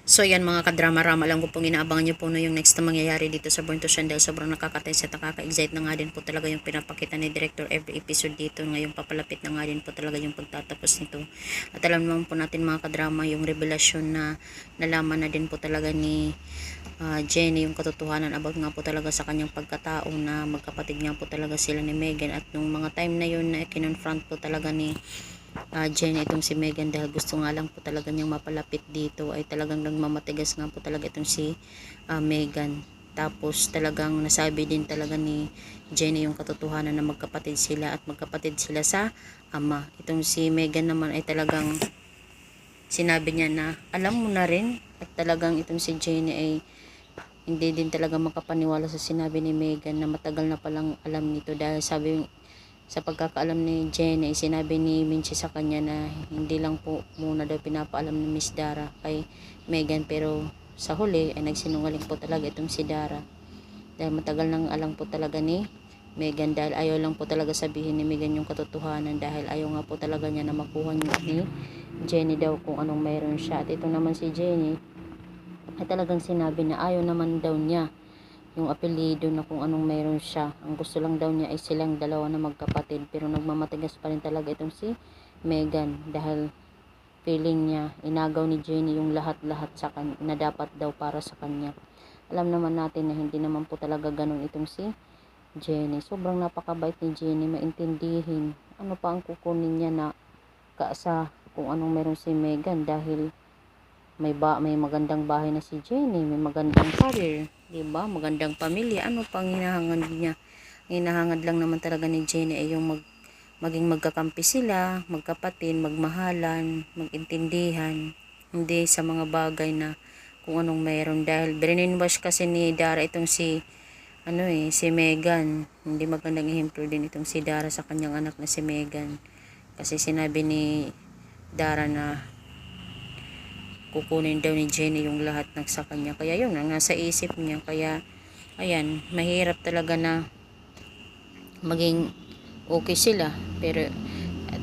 So yan mga kadrama-rama, lang ko pong inaabangan nyo po no yung next na mangyayari dito sa Born to Shine dahil sobrang nakaka-tense at nakaka-excite na nga din po talaga yung pinapakita ni Director every episode dito. Ngayong papalapit na nga din po talaga yung pagtatapos nito. At alam naman po natin mga kadrama yung revelasyon na nalaman na din po talaga ni Jenny yung katotohanan about nga po talaga sa kanyang pagkatao na magkapatid nga po talaga sila ni Megan. At nung mga time na yun na kinonfront po talaga ni Jenny itong si Megan dahil gusto nga lang po talaga niyang mapalapit dito ay talagang nagmamatigas nga po talaga itong si Megan. Tapos talagang nasabi din talaga ni Jenny yung katotohanan na magkapatid sila at magkapatid sila sa ama. Itong si Megan naman ay talagang sinabi niya na alam mo na rin, at talagang itong si Jenny ay hindi din talaga makapaniwala sa sinabi ni Megan na matagal na palang alam nito dahil sabi sa pagkakaalam ni Jenny, sinabi ni Minchi sa kanya na hindi lang po muna daw pinapaalam ni Miss Dara kay Megan, pero sa huli ay nagsinungaling po talaga itong si Dara dahil matagal nang alam po talaga ni Megan dahil ayaw lang po talaga sabihin ni Megan yung katotohanan dahil ayaw nga po talaga niya na makuha ni Jenny daw kung anong mayroon siya. At ito naman si Jenny ay talagang sinabi na ayaw naman daw niya yung apelyido na kung anong mayroon siya. Ang gusto lang daw niya ay silang dalawa na magkapatid, pero nagmamatigas pa rin talaga itong si Megan dahil feeling niya inagaw ni Jenny yung lahat-lahat sa kanya na dapat daw para sa kanya. Alam naman natin na hindi naman po talaga ganun itong si Jenny. Sobrang napakabait ni Jenny, maintindihin ano pa ang kukunin niya na kaasa kung anong mayroon si Megan dahil may magandang bahay na si Jenny, may magandang career, 'di ba? Magandang pamilya. Ano pang hinahangad niya? Hinahangad lang naman talaga ni Jenny ay yung maging magkakampi sila, magkapatid, magmahalan, magintindihan, hindi sa mga bagay na kung anong mayroon dahil brainwash kasi ni Dara itong si si Megan. Hindi magandang ehemplo din itong si Dara sa kanyang anak na si Megan. Kasi sinabi ni Dara na kukunin daw ni Jenny yung lahat ng sa kanya. Kaya yun ang nasa isip niya. Kaya ayan, mahirap talaga na maging okay sila. Pero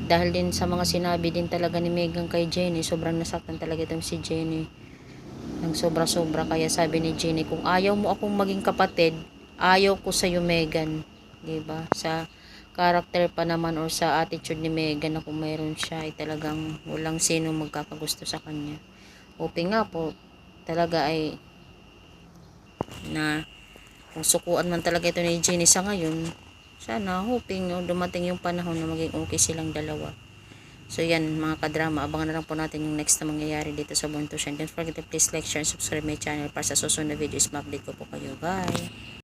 dahil din sa mga sinabi din talaga ni Megan kay Jenny, sobrang nasaktan talaga itong si Jenny ng sobra-sobra. Kaya sabi ni Jenny, kung ayaw mo akong maging kapatid, ayaw ko sa'yo Megan. Diba? Sa character pa naman or sa attitude ni Megan na kung mayroon siya ay talagang walang sino magkakagusto sa kanya. Hoping nga po talaga ay na kung sukuan man talaga ito ni Jenny sa ngayon, sana hoping dumating yung panahon na maging okay silang dalawa. So yan mga kadrama, abangan na lang po natin yung next na mangyayari dito sa Born to Shine. Don't forget to please like, share, and subscribe my channel para sa susunod na videos ma-update ko po kayo. Bye!